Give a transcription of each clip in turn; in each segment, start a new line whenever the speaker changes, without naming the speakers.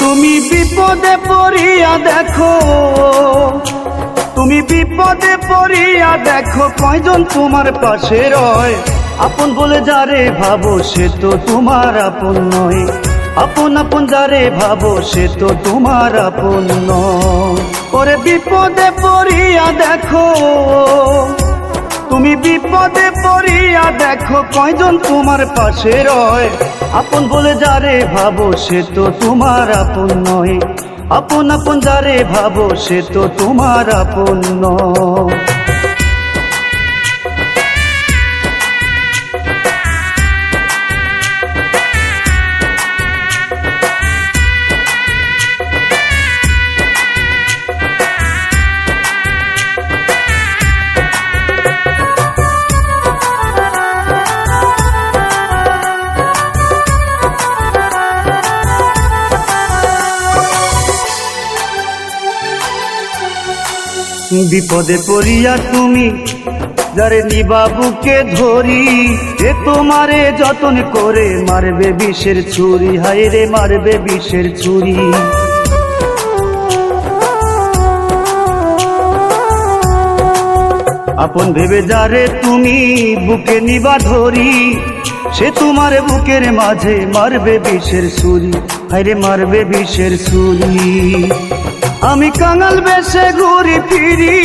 তুমি বিপদে পড়িয়া দেখো, তুমি বিপদে পড়িয়া দেখো, কয়জন তোমার পাশে রয়। আপন বলে যারে ভাবো সে তো তোমার আপন নয়, আপন আপন যারে ভাবো সে তো তোমার আপন নয়। ওরে বিপদে পড়িয়া দেখো, তুমি বিপদে পড়িয়া দেখো, কয়জন তোমার পাশে রয়। আপন বলে যারে ভাবো সে তো তোমার আপন নয়, আপন আপন যারে ভাবো সে তো তোমার আপন নয়। বিপদে পড়িয়া তুমি যারে নিবা বুকে ধরি, এ তোমারে যতন করে মারবে বিষের ছুরি, হায় রে মারবে বিষের ছুরি। আপন ভেবে যারে তুমি বুকে নিবা ধরি, সে তোমার বুকের মাঝে মারবে বিষের ছুরি, হায় রে মারবে বিষের ছুরি। আমি কাঙাল বেশে ঘুরি ফিরি,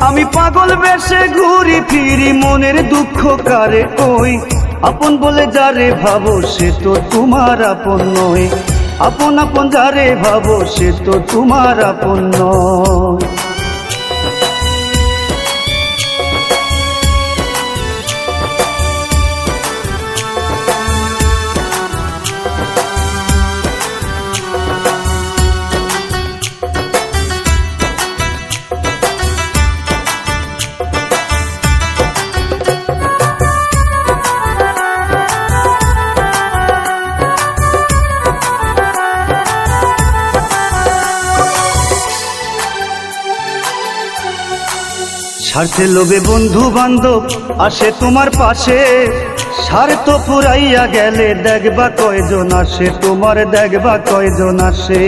আমি পাগল বেশে ঘুরি ফিরি, মনের দুঃখ কারে কই। আপন বলে যারে ভাবো সে তো তোমার আপন নয়, আপন আপন যারে ভাবো সে তো তোমার আপন নয়। স্বার্থে লোভে বন্ধু বান্ধব আসে তোমার পাশে, স্বার্থ পুরাইয়া গেলে দেখবা কয়জন আসে, তোমার দেখবা কয়জন আসে।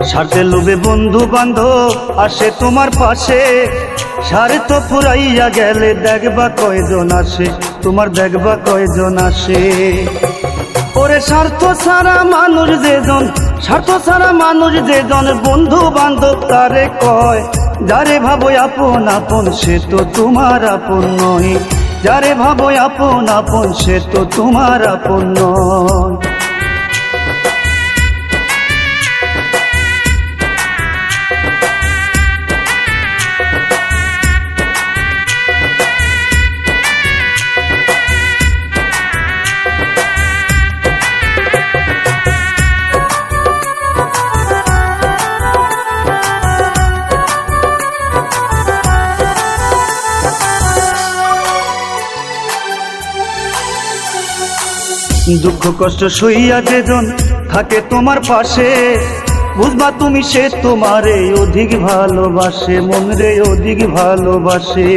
স্বার্থে লোভে বন্ধু বান্ধব আসে তোমার পাশে, স্বার্থ পুরাইয়া গেলে দেখবা কয়জন আসে, তোমার দেখবা কয়জন আসে। ওরে স্বার্থ ছাড়া মানুষ যেজন, স্বার্থ ছাড়া মানুষ যেজন, বন্ধু বান্ধব তারে কয়। যারে ভাবো আপন আপন সে তো তোমার আপন নয়, যারে ভাবো আপন আপন সে তো তোমার আপন নয়। দুঃখ কষ্ট সইয়া যেজন থাকে তোমার পাশে, বুঝবা তুমি সে তোমারে অধিক ভালোবাসে, মন রে অধিক ভালোবাসে।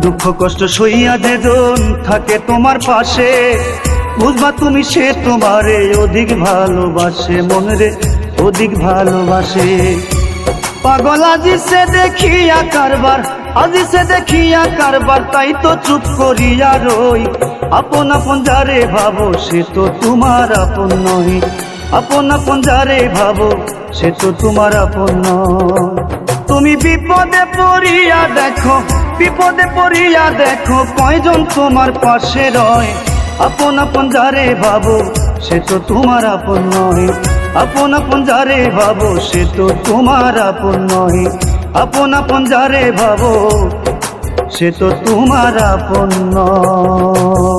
দুঃখ কষ্ট সইয়া যেজন থাকে তোমার পাশে, বুঝবা তুমি সে তোমারে অধিক ভালোবাসে, মন রে অধিক ভালোবাসে। পাগল আজি সে দেখিয়া কারবার, আজি সে দেখিয়া কারবার, তাই তো চুপ করিয়া রই। আপন আপন যারে ভাবো সে তো তোমার আপন নয়, আপন আপন যারে ভাবো সে তো তোমার আপন নয়। তুমি বিপদে পড়িয়া দেখো, বিপদে পড়িয়া দেখো, কয়জন তোমার পাশে রয়। আপন আপন যারে ভাবো সে তো তোমার আপন নয়, আপন আপন যারে ভাবো সে তো তোমার আপন নয়, আপন আপন যারে ভাবো সে তো তোমার আপন নয়।